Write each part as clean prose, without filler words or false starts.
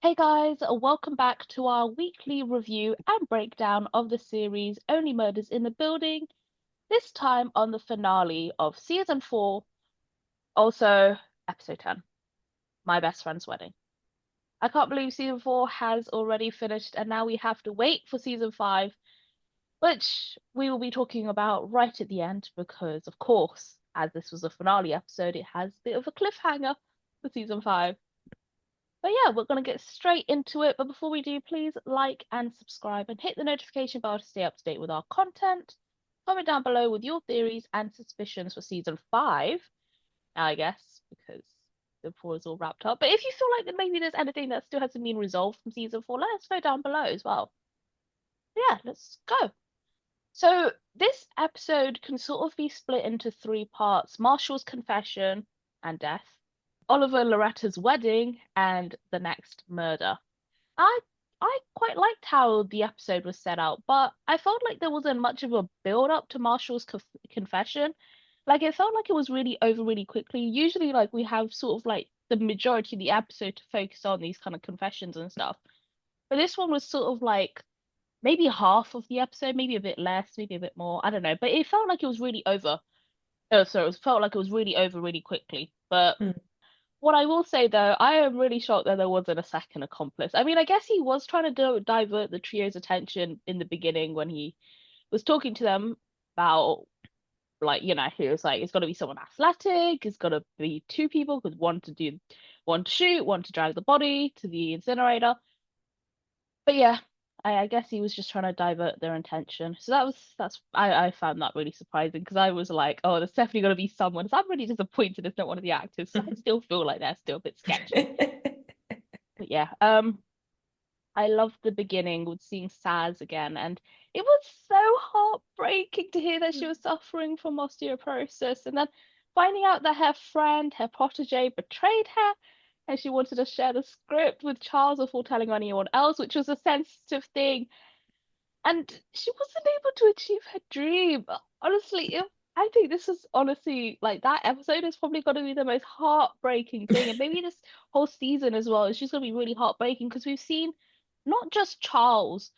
Hey guys, welcome back to our weekly review and breakdown of the series Only Murders in the Building, this time on the finale of season 4, also episode 10, My Best Friend's Wedding. I can't believe season 4 has already finished and now we have to wait for season 5, which we will be talking about right at the end because, of course, as this was a finale episode, it has a bit of a cliffhanger for season 5. But yeah, we're going to get straight into it. But before we do, please like and subscribe and hit the notification bell to stay up to date with our content. Comment down below with your theories and suspicions for season 5, I guess, because the 4 is all wrapped up. But if you feel like that maybe there's anything that still hasn't been resolved from season 4, let us know down below as well. Yeah, let's go. So this episode can sort of be split into 3 parts: Marshall's confession and death, Oliver and Loretta's wedding, and the next murder. I I quite liked how the episode was set out, but I felt like there wasn't much of a build up to Marshall's confession. Like it felt like it was really over really quickly. Usually, like we have sort of like the majority of the episode to focus on these kind of confessions and stuff. But this one was sort of like maybe half of the episode, maybe a bit less, maybe a bit more. I don't know, but it felt like it was really over. Oh, sorry, it felt like it was really over really quickly. But Mm. what I will say though, I am really shocked that there wasn't a second accomplice. I mean, I guess he was trying to divert the trio's attention in the beginning when he was talking to them about, like, he was like, it's got to be someone athletic, it's got to be 2 people, because one to shoot, one to drag the body to the incinerator. But yeah, I guess he was just trying to divert their attention. So I found that really surprising because I was like, oh, there's definitely gonna be someone. So I'm really disappointed it's not one of the actors. So I still feel like they're still a bit sketchy. But yeah, I loved the beginning with seeing Saz again, and it was so heartbreaking to hear that she was suffering from osteoporosis, and then finding out that her friend, her protege, betrayed her, and she wanted to share the script with Charles before telling anyone else, which was a sensitive thing, and she wasn't able to achieve her dream. Honestly, I think this is honestly like that episode is probably going to be the most heartbreaking thing, and maybe this whole season as well. It's just going to be really heartbreaking because we've seen not just Charles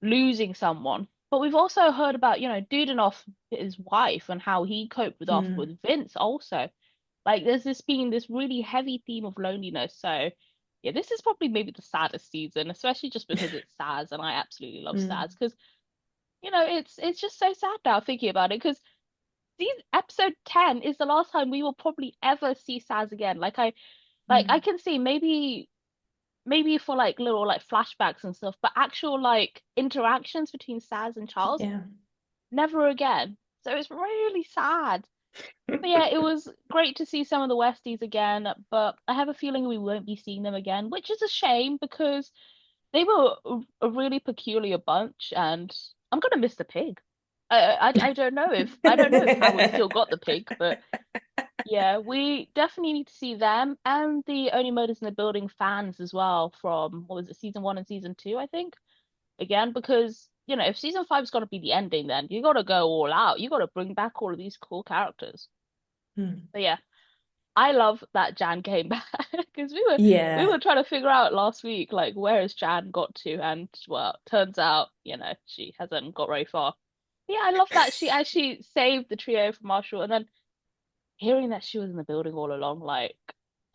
losing someone, but we've also heard about, Dudenoff, his wife, and how he coped Mm. with Vince also. Like there's this being this really heavy theme of loneliness. So yeah, this is probably maybe the saddest season, especially just because it's Saz, and I absolutely love Saz Mm. because it's just so sad now thinking about it because these episode 10 is the last time we will probably ever see Saz again. I Mm. can see maybe for like little like flashbacks and stuff, but actual like interactions between Saz and Charles, Yeah. never again. So it's really sad. But yeah, it was great to see some of the Westies again, but I have a feeling we won't be seeing them again, which is a shame because they were a really peculiar bunch, and I'm gonna miss the pig. I don't know if Howard still got the pig, but yeah, we definitely need to see them and the Only Murders in the Building fans as well from what was it, season 1 and season 2, I think. Again, because if season 5's got to be the ending, then you got to go all out. You got to bring back all of these cool characters. Mm. But yeah, I love that Jan came back because we Yeah. were trying to figure out last week like where has Jan got to, and well, turns out she hasn't got very far. Yeah, I love that she actually saved the trio from Marshall, and then hearing that she was in the building all along, like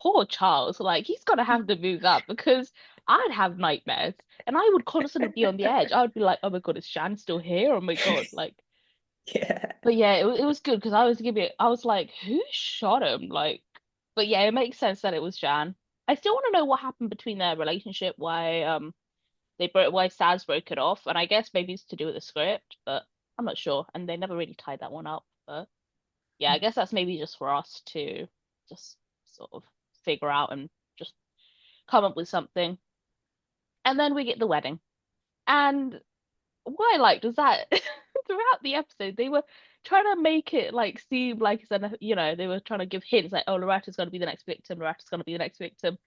poor Charles, like he's gonna have to move up because I'd have nightmares and I would constantly be on the edge. I would be like, oh my God, is Shan still here? Oh my God, like. Yeah. But yeah, it was good because I was like, who shot him? Like, but yeah, it makes sense that it was Jan. I still want to know what happened between their relationship, why Saz broke it off, and I guess maybe it's to do with the script, but I'm not sure, and they never really tied that one up. But yeah, I guess that's maybe just for us to just sort of figure out and just come up with something. And then we get the wedding. And what I liked was that throughout the episode, they were trying to make it like seem like they were trying to give hints like, oh, Loretta's gonna be the next victim, Loretta's gonna be the next victim.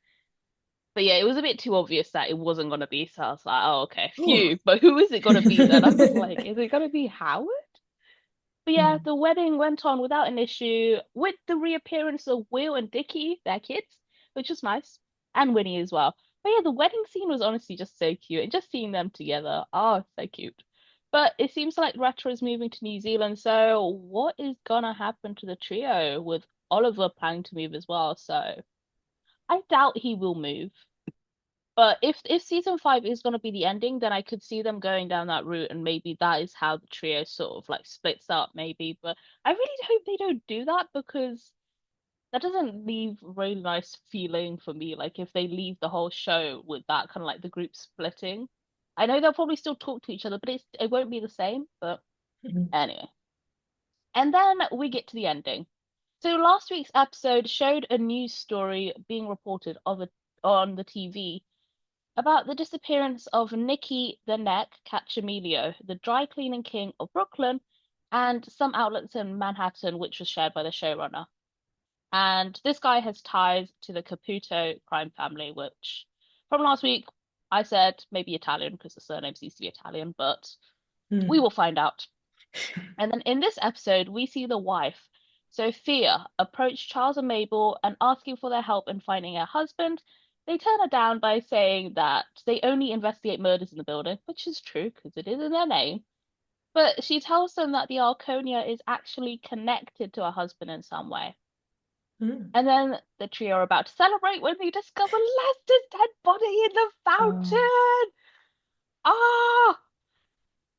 But yeah, it was a bit too obvious that it wasn't gonna be. So I was like, oh, okay, Ooh. phew. But who is it gonna be then? I was like, is it gonna be Howard? But yeah, Mm. the wedding went on without an issue, with the reappearance of Will and Dickie, their kids, which was nice, and Winnie as well. But yeah, the wedding scene was honestly just so cute, and just seeing them together, oh, so cute. But it seems like Retro is moving to New Zealand, so what is gonna happen to the trio with Oliver planning to move as well? So I doubt he will move. But if season five is gonna be the ending, then I could see them going down that route, and maybe that is how the trio sort of like splits up, maybe. But I really hope they don't do that because that doesn't leave a really nice feeling for me. Like if they leave the whole show with that kind of like the group splitting. I know they'll probably still talk to each other, but it won't be the same. But Mhm. anyway. And then we get to the ending. So last week's episode showed a news story being reported on the TV about the disappearance of Nicky the Neck Cacciamilio, the dry cleaning king of Brooklyn, and some outlets in Manhattan, which was shared by the showrunner. And this guy has ties to the Caputo crime family, which from last week I said maybe Italian because the surname seems to be Italian, but we Mm. will find out. And then in this episode, we see the wife, Sophia, approach Charles and Mabel and asking for their help in finding her husband. They turn her down by saying that they only investigate murders in the building, which is true because it is in their name. But she tells them that the Arconia is actually connected to her husband in some way. Mm. And then the trio are about to celebrate when they discover Lester's dead body in the Oh. fountain. Ah!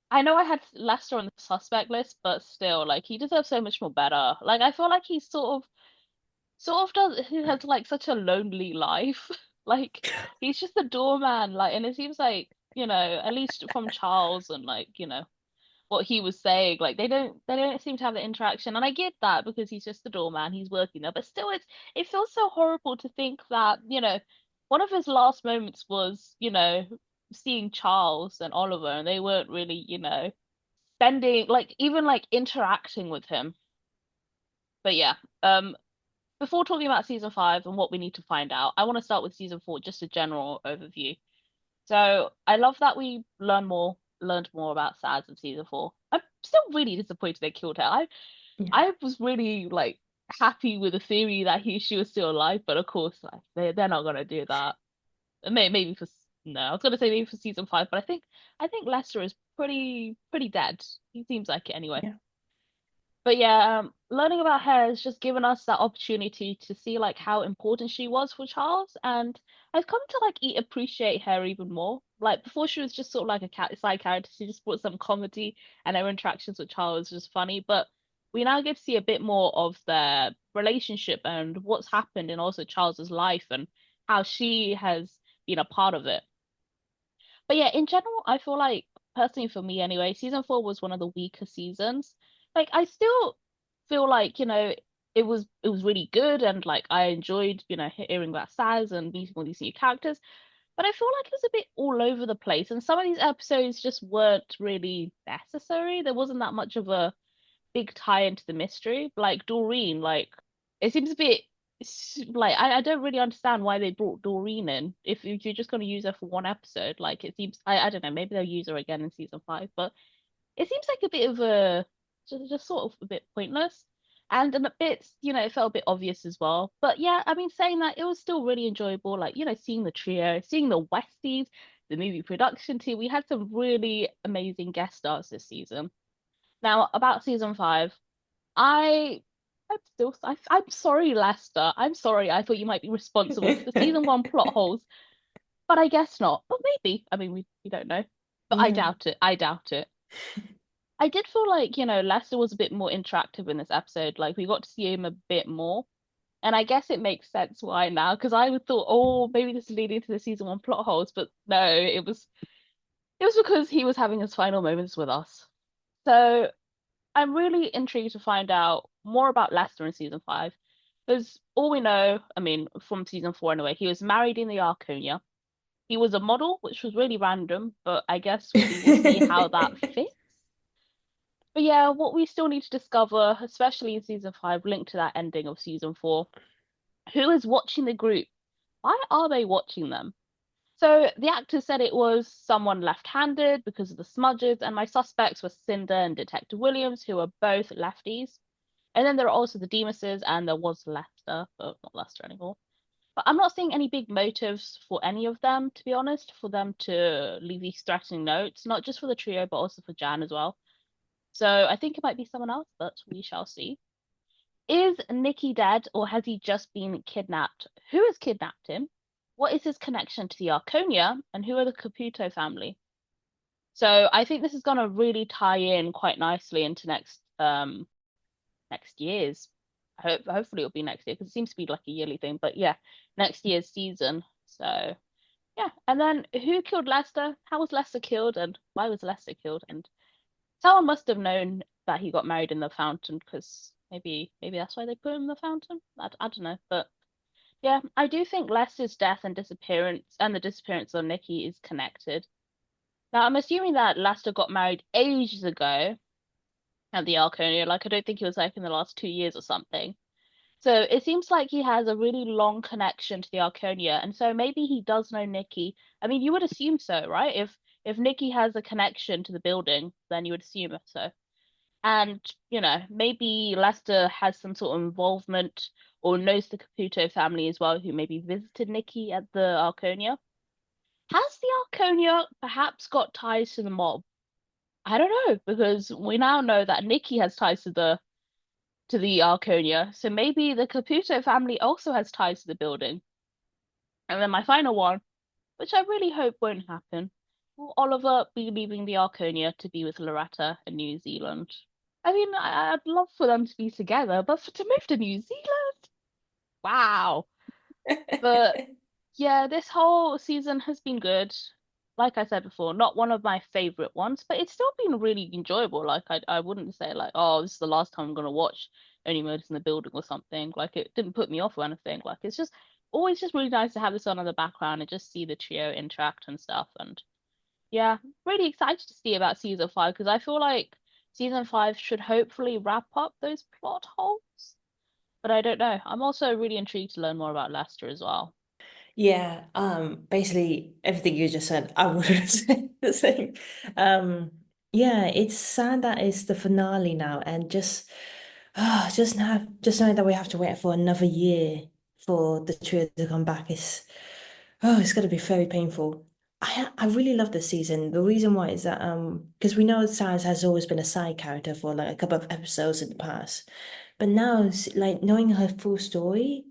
I know I had Lester on the suspect list, but still, like he deserves so much more better. Like I feel like he's sort of does he has like such a lonely life. Like he's just a doorman, like and it seems like, at least from Charles and like, what he was saying. Like they don't seem to have the interaction, and I get that because he's just the doorman, he's working there. But still, it feels so horrible to think that one of his last moments was seeing Charles and Oliver, and they weren't really spending like even like interacting with him. But yeah, before talking about season five and what we need to find out, I want to start with season four, just a general overview. So I love that we learned more about Sads in season four. I'm still really disappointed they killed her. Yeah. I was really like happy with the theory that she was still alive, but of course like they're not gonna do that. Maybe for no, I was gonna say maybe for season five, but I think Lester is pretty dead. He seems like it anyway. Yeah. But yeah, learning about her has just given us that opportunity to see like how important she was for Charles, and I've come to like appreciate her even more. Like before, she was just sort of like a side character. She just brought some comedy, and her interactions with Charles was just funny. But we now get to see a bit more of their relationship and what's happened in also Charles's life and how she has been a part of it. But yeah, in general, I feel like personally for me anyway, season four was one of the weaker seasons. Like I still feel like, it was really good and like I enjoyed, hearing about Saz and meeting all these new characters. But I feel like it was a bit all over the place and some of these episodes just weren't really necessary. There wasn't that much of a big tie into the mystery. Like Doreen, like it seems a bit like I don't really understand why they brought Doreen in. If you're just going to use her for one episode, like it seems I don't know, maybe they'll use her again in season five, but it seems like a bit of a just sort of a bit pointless. And a bit, it felt a bit obvious as well. But yeah, I mean, saying that, it was still really enjoyable. Like, seeing the trio, seeing the Westies, the movie production team. We had some really amazing guest stars this season. Now, about season five, I I'm sorry, Lester. I'm sorry. I thought you might be responsible for the season one plot holes, but I guess not. But maybe. I mean, we don't know. But I Yeah. doubt it. I doubt it. I did feel like, Lester was a bit more interactive in this episode. Like we got to see him a bit more. And I guess it makes sense why now, because I would thought, oh, maybe this is leading to the season one plot holes, but no, it was because he was having his final moments with us. So I'm really intrigued to find out more about Lester in season five. Because all we know, I mean, from season four anyway, he was married in the Arconia. He was a model, which was really random, but I guess we will see how that fits. But yeah, what we still need to discover, especially in season five, linked to that ending of season four, who is watching the group? Why are they watching them? So the actor said it was someone left-handed because of the smudges, and my suspects were Cinder and Detective Williams, who are both lefties. And then there are also the Demuses, and there was Lester, but not Lester anymore. But I'm not seeing any big motives for any of them, to be honest, for them to leave these threatening notes, not just for the trio, but also for Jan as well. So I think it might be someone else, but we shall see. Is Nicky dead or has he just been kidnapped? Who has kidnapped him? What is his connection to the Arconia? And who are the Caputo family? So I think this is gonna really tie in quite nicely into next year's. Hopefully it'll be next year because it seems to be like a yearly thing. But yeah, next year's season. So yeah, and then who killed Lester? How was Lester killed, and why was Lester killed? And someone must have known that he got married in the fountain because maybe that's why they put him in the fountain. I don't know, but yeah, I do think Lester's death and disappearance and the disappearance of Nikki is connected. Now I'm assuming that Lester got married ages ago at the Arconia. Like I don't think it was like in the last 2 years or something. So it seems like he has a really long connection to the Arconia, and so maybe he does know Nikki. I mean, you would assume so, right? If Nikki has a connection to the building, then you would assume so. And, maybe Lester has some sort of involvement or knows the Caputo family as well, who maybe visited Nikki at the Arconia. Has the Arconia perhaps got ties to the mob? I don't know, because we now know that Nikki has ties to the Arconia, so maybe the Caputo family also has ties to the building. And then my final one, which I really hope won't happen, will Oliver be leaving the Arconia to be with Loretta in New Zealand? I mean, I'd love for them to be together, but to move to New Zealand? Wow. But yeah, this whole season has been good. Like I said before, not one of my favorite ones, but it's still been really enjoyable. Like I wouldn't say like, oh, this is the last time I'm gonna watch Only Murders in the Building or something. Like it didn't put me off or anything. Like it's just always just really nice to have this on in the background and just see the trio interact and stuff. And yeah, really excited to see about season 5 because I feel like season 5 should hopefully wrap up those plot holes. But I don't know. I'm also really intrigued to learn more about Lester as well. Yeah, basically everything you just said, I would have said the same. Um, yeah, it's sad that it's the finale now, and just knowing that we have to wait for another year for the trio to come back is it's gonna be very painful. I really love this season. The reason why is that because we know Science has always been a side character for like a couple of episodes in the past, but now like knowing her full story.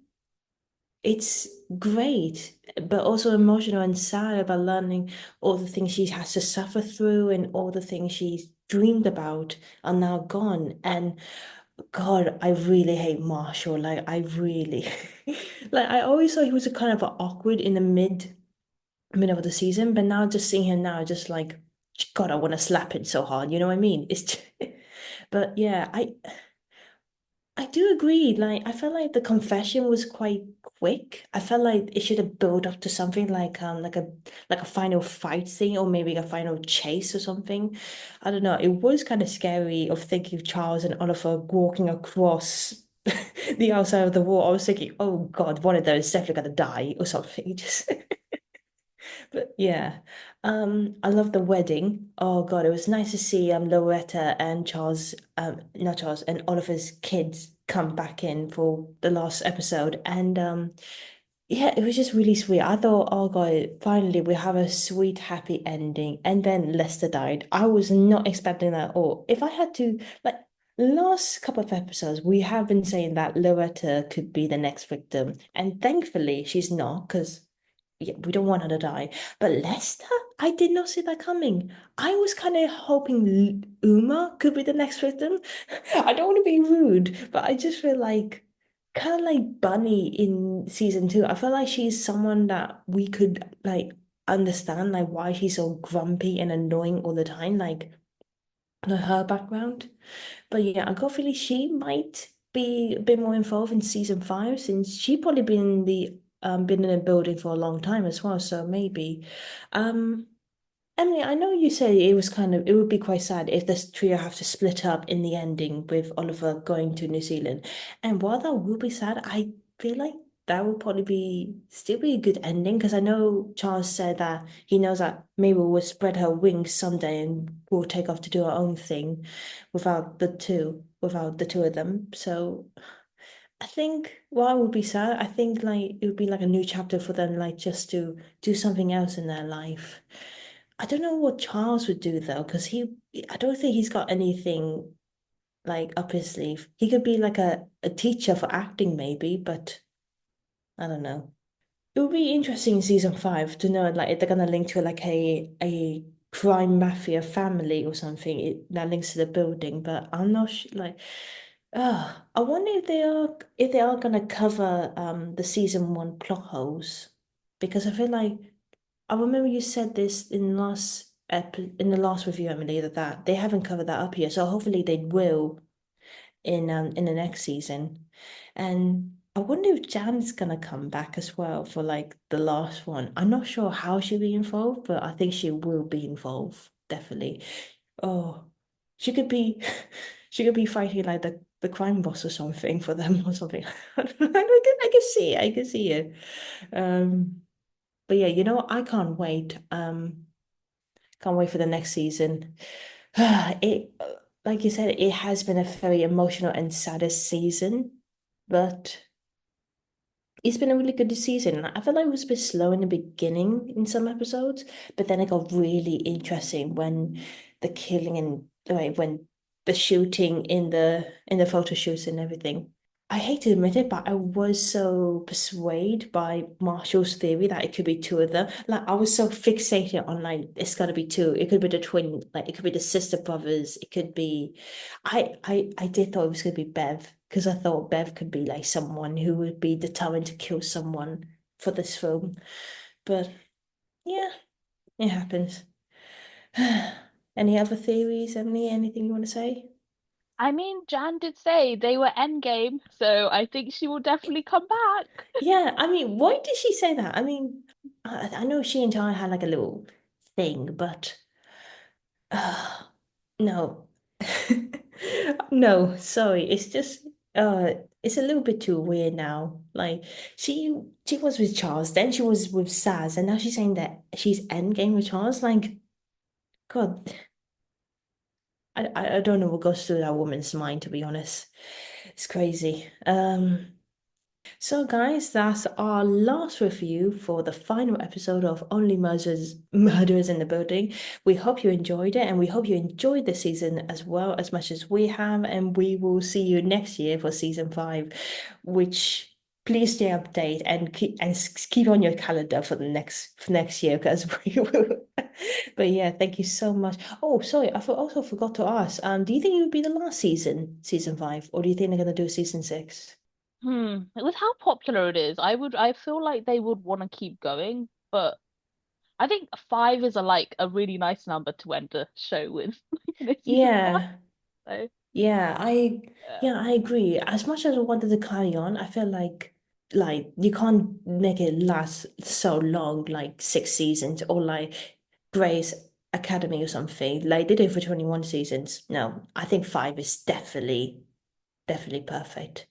It's great, but also emotional and sad about learning all the things she has to suffer through and all the things she's dreamed about are now gone. And God, I really hate Marshall. Like, I really, like, I always thought he was a kind of awkward in the middle of the season, but now just seeing him now, just like, God, I want to slap him so hard. You know what I mean? It's, but yeah, I do agree. Like, I felt like the confession was quite quick. I felt like it should have built up to something like a final fight scene or maybe a final chase or something. I don't know. It was kind of scary of thinking of Charles and Oliver walking across the outside of the wall. I was thinking, oh God, one of those is definitely gonna die or something. Just but yeah, I love the wedding. Oh God, it was nice to see Loretta and Charles, not Charles, and Oliver's kids come back in for the last episode, and yeah, it was just really sweet. I thought, oh God, finally we have a sweet, happy ending, and then Lester died. I was not expecting that at all. If I had to, like, last couple of episodes, we have been saying that Loretta could be the next victim, and thankfully she's not, because yeah, we don't want her to die. But Lester, I did not see that coming. I was kind of hoping Uma could be the next victim. I don't want to be rude, but I just feel like kind of like Bunny in season 2. I feel like she's someone that we could like understand like why she's so grumpy and annoying all the time, like her background. But yeah, I got a feeling she might be a bit more involved in season 5 since she probably been in a building for a long time as well. So maybe. Um Emily, I know you said it would be quite sad if this trio have to split up in the ending with Oliver going to New Zealand. And while that will be sad, I feel like that would probably still be a good ending because I know Charles said that he knows that Mabel will spread her wings someday and will take off to do her own thing without the two of them. So I think what would be sad, I think like it would be like a new chapter for them, like just to do something else in their life. I don't know what Charles would do though, because I don't think he's got anything like up his sleeve. He could be like a teacher for acting maybe, but I don't know. It would be interesting in season five to know like if they're gonna link to like a crime mafia family or something that links to the building, but I'm not like I wonder if they are gonna cover the season one plot holes because I feel like I remember you said this in the last review, Emily, that they haven't covered that up yet, so hopefully they will in the next season. And I wonder if Jan's gonna come back as well for like the last one. I'm not sure how she'll be involved, but I think she will be involved, definitely. Oh, she could be she could be fighting like the crime boss or something for them or something. I can see it, I can see it. But yeah, you know what? I can't wait. Can't wait for the next season. It, like you said, it has been a very emotional and saddest season, but it's been a really good season. I felt like it was a bit slow in the beginning in some episodes, but then it got really interesting when the killing and like when the shooting in the photo shoots and everything. I hate to admit it, but I was so persuaded by Marshall's theory that it could be two of them. Like I was so fixated on like it's gotta be two. It could be the twin, like it could be the sister brothers. It could be I did thought it was gonna be Bev because I thought Bev could be like someone who would be determined to kill someone for this film. But yeah, it happens. Any other theories, Emily? Anything you want to say? I mean, Jan did say they were endgame, so I think she will definitely come back. Yeah, I mean, why did she say that? I mean, I know she and Ty had like a little thing, but uh, no. No, sorry. It's just it's a little bit too weird now. Like she was with Charles, then she was with Saz, and now she's saying that she's endgame with Charles. Like, God, I don't know what goes through that woman's mind, to be honest. It's crazy. So, guys, that's our last review for the final episode of Only Murders in the Building. We hope you enjoyed it, and we hope you enjoyed the season as well as much as we have. And we will see you next year for season five, which please stay updated and keep on your calendar for the next year because we will. But yeah, thank you so much. Oh, sorry, also forgot to ask. Do you think it would be the last season five, or do you think they're gonna do season six? With how popular it is, I feel like they would want to keep going, but I think five is a really nice number to end a show with, season five. Yeah, So yeah, yeah. yeah, I agree. As much as I wanted to carry on, I feel like you can't make it last so long, like 6 seasons or like Grey's Academy or something. Like they did it for 21 seasons. No, I think five is definitely perfect.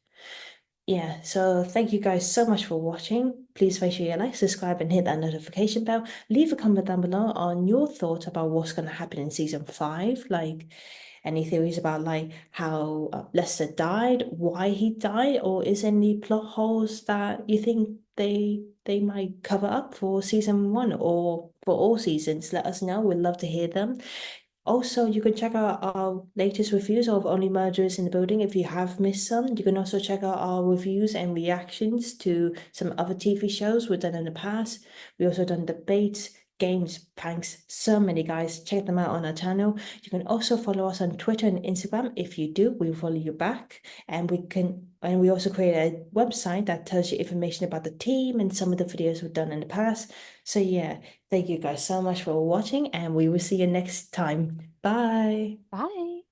Yeah, so thank you guys so much for watching. Please make sure you like, subscribe, and hit that notification bell. Leave a comment down below on your thoughts about what's going to happen in season five. Like any theories about like how Lester died, why he died, or is any plot holes that you think they might cover up for season one or for all seasons? Let us know. We'd love to hear them. Also, you can check out our latest reviews of Only Murders in the Building if you have missed some. You can also check out our reviews and reactions to some other TV shows we've done in the past. We also done debates, games, pranks, so many guys. Check them out on our channel. You can also follow us on Twitter and Instagram. If you do, we'll follow you back. And we also create a website that tells you information about the team and some of the videos we've done in the past. So yeah. Thank you guys so much for watching, and we will see you next time. Bye. Bye.